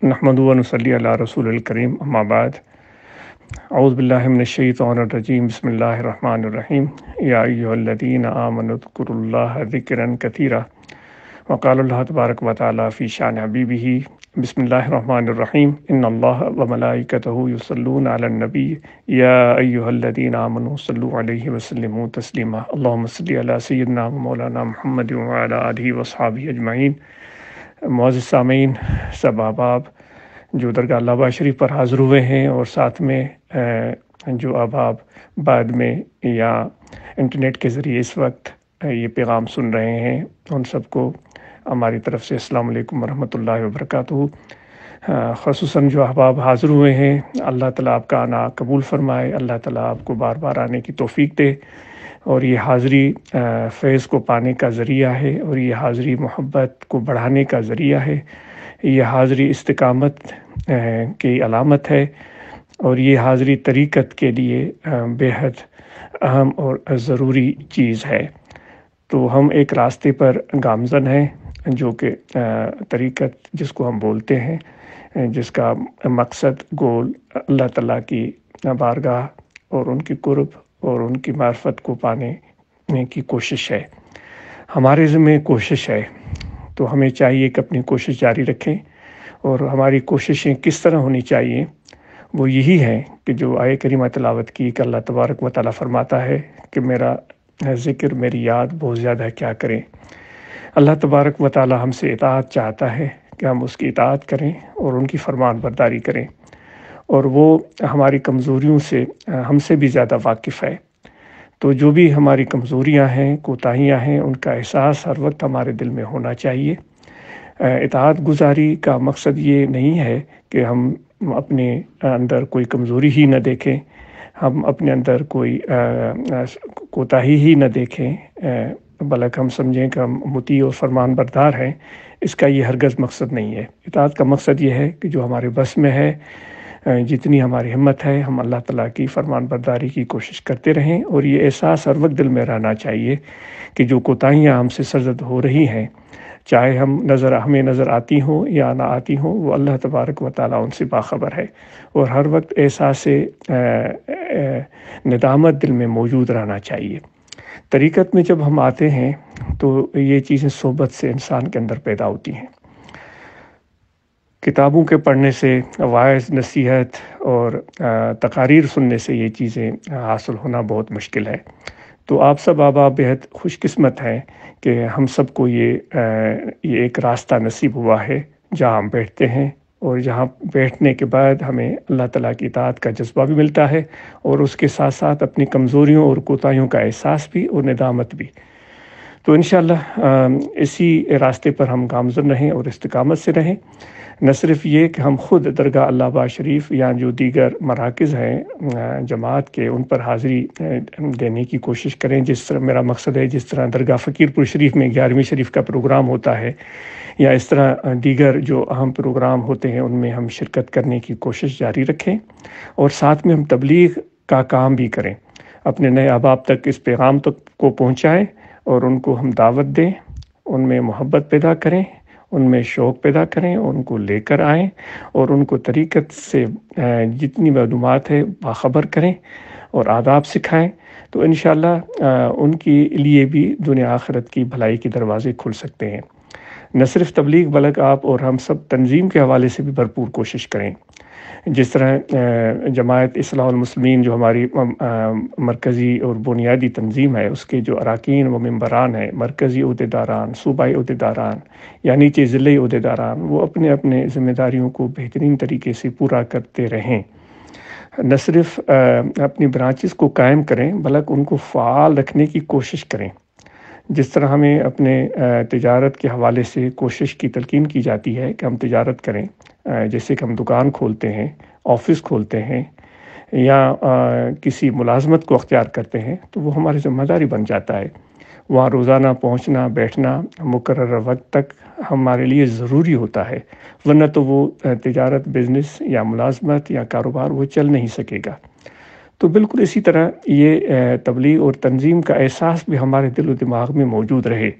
نحمدہ و نصلی علی رسول الکریم اما بعد اعوذ باللہ من الشیطان الرجیم بسم اللہ الرحمن الرحیم یا ایھا الذین آمنوا اذکروا اللہ ذکرا کثیرا وقال اللہ تبارک و تعالی فی شان حبیبہ بسم اللہ الرحمن الرحیم ان اللہ وملائکتہ یصلون علی النبی یا ایھا الذین آمنوا صلوا علیہ وسلموا تسلیما اللہم صل علی سیدنا و مولانا محمد وعلی آلہ وصحبہ اجمعین۔ معزز سامعین، سب احباب جو درگاہ لابا شریف پر حاضر ہوئے ہیں اور ساتھ میں جو احباب بعد میں یا انٹرنیٹ کے ذریعے اس وقت یہ پیغام سن رہے ہیں، ان سب کو ہماری طرف سے السلام علیکم ورحمۃ اللہ وبرکاتہ۔ خصوصاً جو احباب حاضر ہوئے ہیں، اللہ تعالیٰ آپ کا آنا قبول فرمائے، اللہ تعالیٰ آپ کو بار بار آنے کی توفیق دے، اور یہ حاضری فیض کو پانے کا ذریعہ ہے، اور یہ حاضری محبت کو بڑھانے کا ذریعہ ہے، یہ حاضری استقامت کی علامت ہے، اور یہ حاضری طریقت کے لیے بے حد اہم اور ضروری چیز ہے۔ تو ہم ایک راستے پر گامزن ہیں جو کہ طریقت جس کو ہم بولتے ہیں، جس کا مقصد گول اللہ تعالیٰ کی بارگاہ اور ان کی قرب اور ان کی معرفت کو پانے کی کوشش ہے۔ ہمارے ذمہ کوشش ہے، تو ہمیں چاہیے کہ اپنی کوشش جاری رکھیں، اور ہماری کوششیں کس طرح ہونی چاہیے؟ وہ یہی ہے کہ جو آیہ کریمہ تلاوت کی کہ اللہ تبارک و تعالیٰ فرماتا ہے کہ میرا ذکر، میری یاد بہت زیادہ کیا کریں۔ اللہ تبارک و تعالیٰ ہم سے اطاعت چاہتا ہے کہ ہم اس کی اطاعت کریں اور ان کی فرمان برداری کریں، اور وہ ہماری کمزوریوں سے ہم سے بھی زیادہ واقف ہے۔ تو جو بھی ہماری کمزوریاں ہیں، کوتاہیاں ہیں، ان کا احساس ہر وقت ہمارے دل میں ہونا چاہیے۔ اطاعت گزاری کا مقصد یہ نہیں ہے کہ ہم اپنے اندر کوئی کمزوری ہی نہ دیکھیں، ہم اپنے اندر کوئی کوتاہی ہی نہ دیکھیں، بلکہ ہم سمجھیں کہ ہم مطیع اور فرمان بردار ہیں۔ اس کا یہ ہرگز مقصد نہیں ہے۔ اطاعت کا مقصد یہ ہے کہ جو ہمارے بس میں ہے، جتنی ہماری ہمت ہے، ہم اللہ تعالیٰ کی فرمان برداری کی کوشش کرتے رہیں، اور یہ احساس ہر وقت دل میں رہنا چاہیے کہ جو کوتاہیاں ہم سے سرزد ہو رہی ہیں، چاہے ہمیں نظر آتی ہوں یا نہ آتی ہوں، وہ اللہ تبارک و تعالیٰ ان سے باخبر ہے، اور ہر وقت احساس ندامت دل میں موجود رہنا چاہیے۔ طریقت میں جب ہم آتے ہیں تو یہ چیزیں صحبت سے انسان کے اندر پیدا ہوتی ہیں۔ کتابوں کے پڑھنے سے، واعظ، نصیحت اور تقاریر سننے سے یہ چیزیں حاصل ہونا بہت مشکل ہے۔ تو آپ سب احباب بہت خوش قسمت ہیں کہ ہم سب کو یہ ایک راستہ نصیب ہوا ہے جہاں ہم بیٹھتے ہیں، اور جہاں بیٹھنے کے بعد ہمیں اللہ تعالیٰ کی اطاعت کا جذبہ بھی ملتا ہے، اور اس کے ساتھ ساتھ اپنی کمزوریوں اور کوتاہیوں کا احساس بھی اور ندامت بھی۔ تو انشاءاللہ اسی راستے پر ہم گامزن رہیں اور استقامت سے رہیں۔ نہ صرف یہ کہ ہم خود درگاہ لابا شریف یا جو دیگر مراکز ہیں جماعت کے، ان پر حاضری دینے کی کوشش کریں، جس طرح میرا مقصد ہے، جس طرح درگاہ فقیر پور شریف میں 11ویں شریف کا پروگرام ہوتا ہے، یا اس طرح دیگر جو اہم پروگرام ہوتے ہیں، ان میں ہم شرکت کرنے کی کوشش جاری رکھیں، اور ساتھ میں ہم تبلیغ کا کام بھی کریں، اپنے نئے احباب تک اس پیغام کو پہنچائیں، اور ان کو ہم دعوت دیں، ان میں محبت پیدا کریں، ان میں شوق پیدا کریں، ان کو لے کر آئیں، اور ان کو طریقت سے جتنی معلومات ہے باخبر کریں اور آداب سکھائیں۔ تو انشاءاللہ ان کے لیے بھی دنیا آخرت کی بھلائی کے دروازے کھل سکتے ہیں۔ نہ صرف تبلیغ، بلکہ آپ اور ہم سب تنظیم کے حوالے سے بھی بھرپور کوشش کریں۔ جس طرح جماعت اصلاح المسلمین جو ہماری مرکزی اور بنیادی تنظیم ہے، اس کے جو اراکین و ممبران ہیں، مرکزی عہدیداران، صوبائی عہدیداران یا نیچے ضلعی عہدیداران، وہ اپنے اپنے ذمہ داریوں کو بہترین طریقے سے پورا کرتے رہیں۔ نہ صرف اپنی برانچز کو قائم کریں، بلکہ ان کو فعال رکھنے کی کوشش کریں۔ جس طرح ہمیں اپنے تجارت کے حوالے سے کوشش کی تلقین کی جاتی ہے کہ ہم تجارت کریں، جیسے کہ ہم دکان کھولتے ہیں، آفس کھولتے ہیں، یا کسی ملازمت کو اختیار کرتے ہیں، تو وہ ہماری ذمہ داری بن جاتا ہے۔ وہاں روزانہ پہنچنا، بیٹھنا مقررہ وقت تک ہمارے لیے ضروری ہوتا ہے، ورنہ تو وہ تجارت، بزنس یا ملازمت یا کاروبار وہ چل نہیں سکے گا۔ تو بالکل اسی طرح یہ تبلیغ اور تنظیم کا احساس بھی ہمارے دل و دماغ میں موجود رہے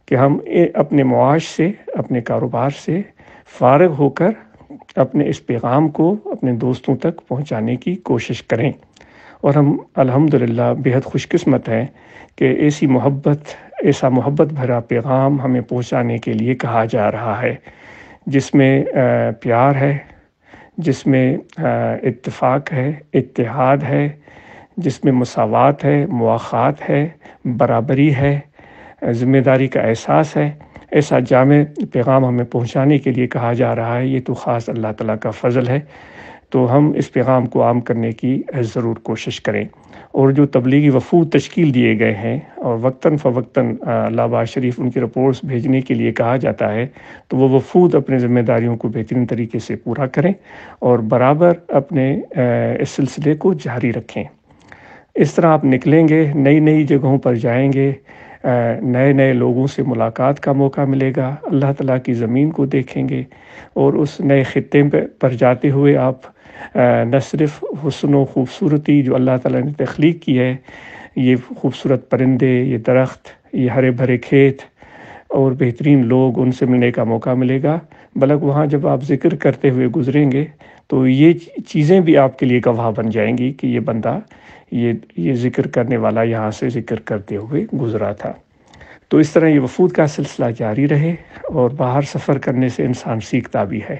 کہ ہم اپنے معاش سے، اپنے کاروبار سے فارغ ہو کر اپنے اس پیغام کو اپنے دوستوں تک پہنچانے کی کوشش کریں۔ اور ہم الحمدللہ بہت خوش قسمت ہیں کہ ایسا محبت بھرا پیغام ہمیں پہنچانے کے لیے کہا جا رہا ہے، جس میں پیار ہے، جس میں اتفاق ہے، اتحاد ہے، جس میں مساوات ہے، مواخات ہے، برابری ہے، ذمہ داری کا احساس ہے۔ ایسا جامع پیغام ہمیں پہنچانے کے لیے کہا جا رہا ہے۔ یہ تو خاص اللہ تعالیٰ کا فضل ہے، تو ہم اس پیغام کو عام کرنے کی ضرور کوشش کریں۔ اور جو تبلیغی وفود تشکیل دیے گئے ہیں اور وقتاً فوقتاً اللہ آباد شریف ان کی رپورٹس بھیجنے کے لیے کہا جاتا ہے، تو وہ وفود اپنے ذمہ داریوں کو بہترین طریقے سے پورا کریں اور برابر اپنے اس سلسلے کو جاری رکھیں۔ اس طرح آپ نکلیں گے، نئی نئی جگہوں پر جائیں گے، نئے نئے لوگوں سے ملاقات کا موقع ملے گا، اللہ تعالیٰ کی زمین کو دیکھیں گے، اور اس نئے خطے پر جاتے ہوئے آپ نہ صرف حسن و خوبصورتی جو اللہ تعالیٰ نے تخلیق کی ہے، یہ خوبصورت پرندے، یہ درخت، یہ ہرے بھرے کھیت اور بہترین لوگ، ان سے ملنے کا موقع ملے گا، بلکہ وہاں جب آپ ذکر کرتے ہوئے گزریں گے تو یہ چیزیں بھی آپ کے لیے گواہ بن جائیں گی کہ یہ بندہ، یہ ذکر کرنے والا یہاں سے ذکر کرتے ہوئے گزرا تھا۔ تو اس طرح یہ وفود کا سلسلہ جاری رہے، اور باہر سفر کرنے سے انسان سیکھتا بھی ہے،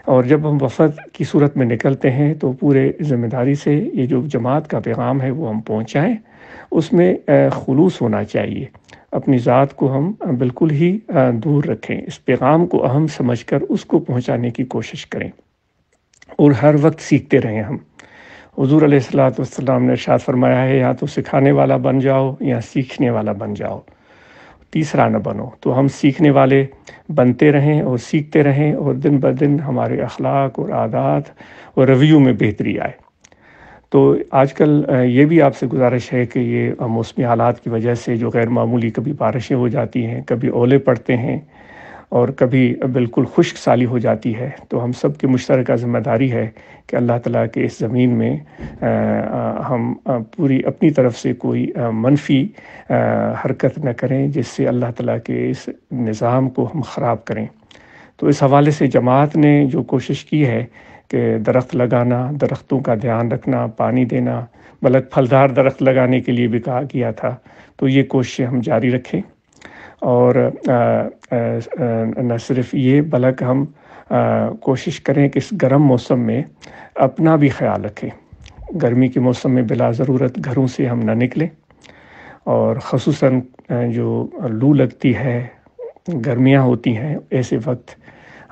اور جب ہم وفد کی صورت میں نکلتے ہیں تو پورے ذمہ داری سے یہ جو جماعت کا پیغام ہے وہ ہم پہنچائیں۔ اس میں خلوص ہونا چاہیے، اپنی ذات کو ہم بالکل ہی دور رکھیں، اس پیغام کو اہم سمجھ کر اس کو پہنچانے کی کوشش کریں، اور ہر وقت سیکھتے رہیں۔ ہم حضور علیہ الصلوۃ والسلام نے ارشاد فرمایا ہے، یا تو سکھانے والا بن جاؤ یا سیکھنے والا بن جاؤ، تیسرا نہ بنو۔ تو ہم سیکھنے والے بنتے رہیں اور سیکھتے رہیں، اور دن بدن ہمارے اخلاق اور عادات اور رویوں میں بہتری آئے۔ تو آج کل یہ بھی آپ سے گزارش ہے کہ یہ موسمی حالات کی وجہ سے جو غیر معمولی کبھی بارشیں ہو جاتی ہیں، کبھی اولے پڑتے ہیں، اور کبھی بالکل خشک سالی ہو جاتی ہے، تو ہم سب کی مشترکہ ذمہ داری ہے کہ اللہ تعالیٰ کے اس زمین میں ہم پوری اپنی طرف سے کوئی منفی حرکت نہ کریں جس سے اللہ تعالیٰ کے اس نظام کو ہم خراب کریں۔ تو اس حوالے سے جماعت نے جو کوشش کی ہے کہ درخت لگانا، درختوں کا دھیان رکھنا، پانی دینا، بلکہ پھلدار درخت لگانے کے لیے بھی کہا گیا تھا، تو یہ کوششیں ہم جاری رکھیں، اور نہ صرف یہ بلکہ ہم کوشش کریں کہ اس گرم موسم میں اپنا بھی خیال رکھیں۔ گرمی کے موسم میں بلا ضرورت گھروں سے ہم نہ نکلیں، اور خصوصاً جو لو لگتی ہے، گرمیاں ہوتی ہیں، ایسے وقت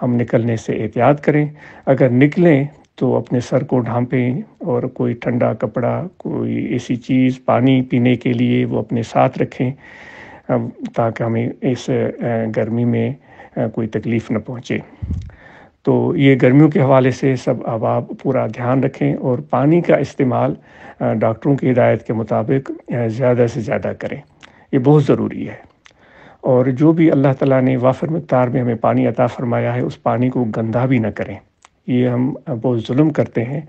ہم نکلنے سے احتیاط کریں۔ اگر نکلیں تو اپنے سر کو ڈھانپیں، اور کوئی ٹھنڈا کپڑا، کوئی ایسی چیز پانی پینے کے لیے وہ اپنے ساتھ رکھیں، تاکہ ہمیں اس گرمی میں کوئی تکلیف نہ پہنچے۔ تو یہ گرمیوں کے حوالے سے سب احباب پورا دھیان رکھیں، اور پانی کا استعمال ڈاکٹروں کی ہدایت کے مطابق زیادہ سے زیادہ کریں، یہ بہت ضروری ہے۔ اور جو بھی اللہ تعالیٰ نے وافر مقدار میں ہمیں پانی عطا فرمایا ہے، اس پانی کو گندا بھی نہ کریں۔ یہ ہم بہت ظلم کرتے ہیں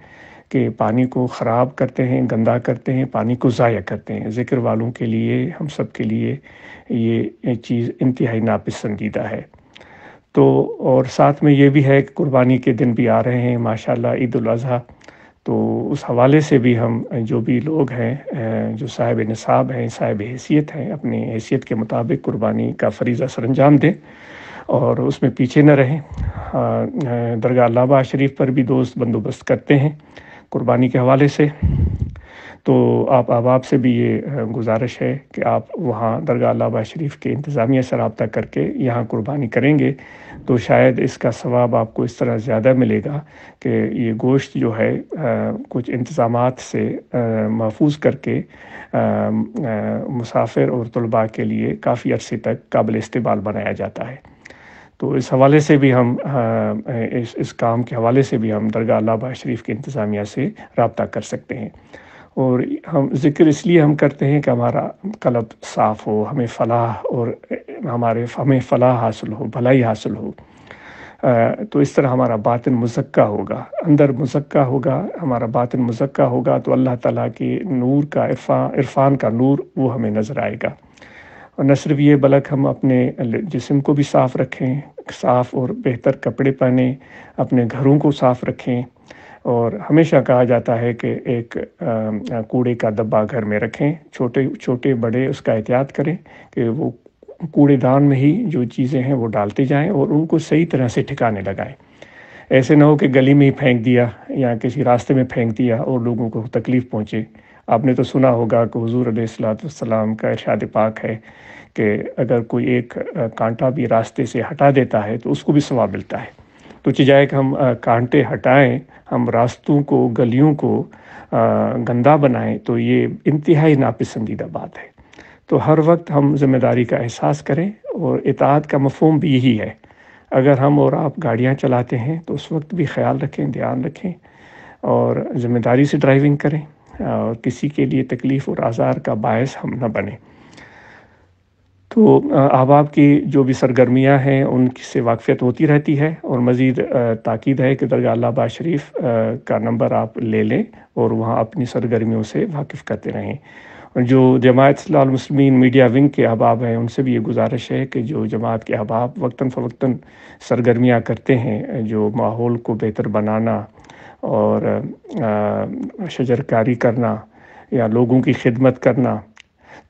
کہ پانی کو خراب کرتے ہیں، گندا کرتے ہیں، پانی کو ضائع کرتے ہیں۔ ذکر والوں کے لیے، ہم سب کے لیے یہ چیز انتہائی ناپسندیدہ ہے۔ تو اور ساتھ میں یہ بھی ہے کہ قربانی کے دن بھی آ رہے ہیں ماشاءاللہ، عید الاضحیٰ، تو اس حوالے سے بھی ہم جو بھی لوگ ہیں جو صاحب نصاب ہیں، صاحب حیثیت ہیں، اپنی حیثیت کے مطابق قربانی کا فریضہ سر انجام دیں، اور اس میں پیچھے نہ رہیں۔ درگاہ اللہ آباد شریف پر بھی دوست بندوبست کرتے ہیں قربانی کے حوالے سے، تو آپ احباب سے بھی یہ گزارش ہے کہ آپ وہاں درگاہ اللہ آباد شریف کے انتظامیہ سے رابطہ کر کے یہاں قربانی کریں گے تو شاید اس کا ثواب آپ کو اس طرح زیادہ ملے گا کہ یہ گوشت جو ہے کچھ انتظامات سے محفوظ کر کے مسافر اور طلباء کے لیے کافی عرصے تک قابل استعمال بنایا جاتا ہے۔ تو اس حوالے سے بھی ہم اس کام کے حوالے سے بھی ہم درگاہ اللہ آباد شریف کے انتظامیہ سے رابطہ کر سکتے ہیں۔ اور ہم ذکر اس لیے ہم کرتے ہیں کہ ہمارا قلب صاف ہو، ہمیں فلاح اور ہمیں فلاح حاصل ہو، بھلائی حاصل ہو۔ تو اس طرح ہمارا باطن مزکہ ہوگا، اندر مزکہ ہوگا، ہمارا باطن مزکہ ہوگا، تو اللہ تعالیٰ کے نور کا عرفان کا نور وہ ہمیں نظر آئے گا، اور نہ صرف یہ بلکہ ہم اپنے جسم کو بھی صاف رکھیں، صاف اور بہتر کپڑے پہنیں، اپنے گھروں کو صاف رکھیں، اور ہمیشہ کہا جاتا ہے کہ ایک کوڑے کا ڈبہ گھر میں رکھیں، چھوٹے چھوٹے بڑے اس کا احتیاط کریں کہ وہ کوڑے دان میں ہی جو چیزیں ہیں وہ ڈالتے جائیں اور ان کو صحیح طرح سے ٹھکانے لگائیں۔ ایسے نہ ہو کہ گلی میں ہی پھینک دیا یا کسی راستے میں پھینک دیا اور لوگوں کو تکلیف پہنچے۔ آپ نے تو سنا ہوگا کہ حضور علیہ الصلوۃ والسلام کا ارشاد پاک ہے کہ اگر کوئی ایک کانٹا بھی راستے سے ہٹا دیتا ہے تو اس کو بھی ثواب ملتا ہے۔ تو چاہے کہ ہم کانٹے ہٹائیں، ہم راستوں کو، گلیوں کو گندا بنائیں، تو یہ انتہائی ناپسندیدہ بات ہے۔ تو ہر وقت ہم ذمہ داری کا احساس کریں، اور اطاعت کا مفہوم بھی یہی ہے۔ اگر ہم اور آپ گاڑیاں چلاتے ہیں تو اس وقت بھی خیال رکھیں، دھیان رکھیں، اور ذمہ داری سے ڈرائیونگ کریں، اور کسی کے لیے تکلیف اور آزار کا باعث ہم نہ بنیں۔ تو احباب کی جو بھی سرگرمیاں ہیں ان سے واقفیت ہوتی رہتی ہے، اور مزید تاکید ہے کہ درگاہ اللہ آباد شریف کا نمبر آپ لے لیں اور وہاں اپنی سرگرمیوں سے واقف کرتے رہیں۔ اور جو جماعت اصلاح المسلمین میڈیا ونگ کے احباب ہیں ان سے بھی یہ گزارش ہے کہ جو جماعت کے احباب وقتاً فوقتاً سرگرمیاں کرتے ہیں، جو ماحول کو بہتر بنانا اور شجرکاری کرنا یا لوگوں کی خدمت کرنا،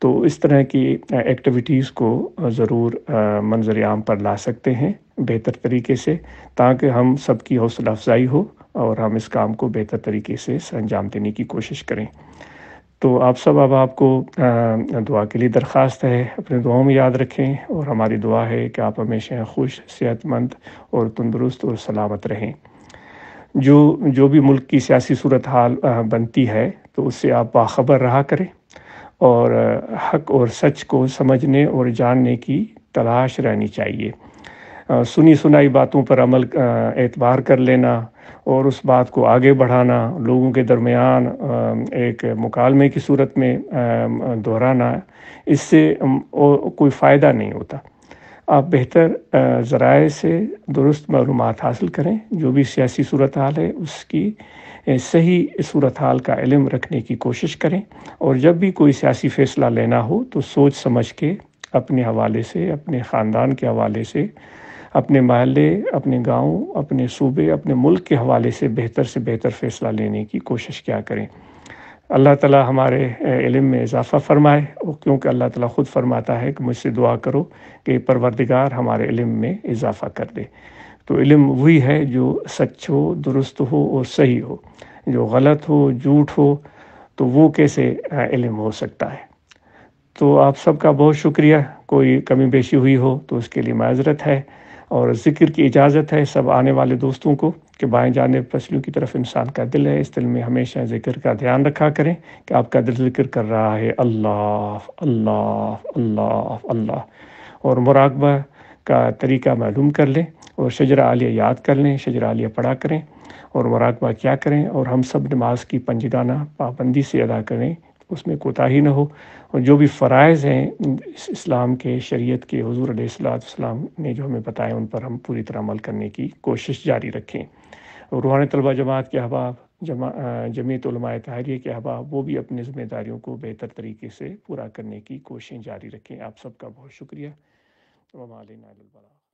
تو اس طرح کی ایکٹیویٹیز کو ضرور منظر عام پر لا سکتے ہیں بہتر طریقے سے، تاکہ ہم سب کی حوصلہ افزائی ہو اور ہم اس کام کو بہتر طریقے سے سر انجام دینے کی کوشش کریں۔ تو آپ سب اب آپ کو دعا کے لیے درخواست ہے، اپنے دعاؤں میں یاد رکھیں، اور ہماری دعا ہے کہ آپ ہمیشہ خوش، صحت مند اور تندرست اور سلامت رہیں۔ جو بھی ملک کی سیاسی صورتحال بنتی ہے تو اس سے آپ باخبر رہا کریں، اور حق اور سچ کو سمجھنے اور جاننے کی تلاش رہنی چاہیے۔ سنی سنائی باتوں پر عمل اعتبار کر لینا اور اس بات کو آگے بڑھانا، لوگوں کے درمیان ایک مکالمے کی صورت میں دہرانا، اس سے کوئی فائدہ نہیں ہوتا۔ آپ بہتر ذرائع سے درست معلومات حاصل کریں، جو بھی سیاسی صورتحال ہے اس کی صحیح صورتحال کا علم رکھنے کی کوشش کریں، اور جب بھی کوئی سیاسی فیصلہ لینا ہو تو سوچ سمجھ کے اپنے حوالے سے، اپنے خاندان کے حوالے سے، اپنے محلے، اپنے گاؤں، اپنے صوبے، اپنے ملک کے حوالے سے بہتر فیصلہ لینے کی کوشش کیا کریں۔ اللہ تعالی ہمارے علم میں اضافہ فرمائے، کیونکہ اللہ تعالی خود فرماتا ہے کہ مجھ سے دعا کرو کہ پروردگار ہمارے علم میں اضافہ کر دے۔ تو علم وہی ہے جو سچ ہو، درست ہو اور صحیح ہو۔ جو غلط ہو، جھوٹ ہو، تو وہ کیسے علم ہو سکتا ہے؟ تو آپ سب کا بہت شکریہ۔ کوئی کمی بیشی ہوئی ہو تو اس کے لیے معذرت ہے، اور ذکر کی اجازت ہے سب آنے والے دوستوں کو کہ بائیں جانب پسلیوں کی طرف انسان کا دل ہے، اس دل میں ہمیشہ ذکر کا دھیان رکھا کریں کہ آپ کا دل ذکر کر رہا ہے اللہ اللہ اللہ اللہ، اور مراقبہ کا طریقہ معلوم کر لیں، اور شجرہ عالیہ یاد کر لیں، شجرہ عالیہ پڑھا کریں اور مراقبہ کیا کریں، اور ہم سب نماز کی پنجگانہ پابندی سے ادا کریں، اس میں کوتاہی نہ ہو، اور جو بھی فرائض ہیں اسلام کے، شریعت کے، حضور علیہ الصلوۃ والسلام نے جو ہمیں بتائے ان پر ہم پوری طرح عمل کرنے کی کوشش جاری رکھیں۔ اور روحانی طلبہ جماعت کے احباب، جمعیت علماء طاہریہ کے احباب، وہ بھی اپنی ذمہ داریوں کو بہتر طریقے سے پورا کرنے کی کوششیں جاری رکھیں۔ آپ سب کا بہت شکریہ۔ وما علینا الا البلاغ۔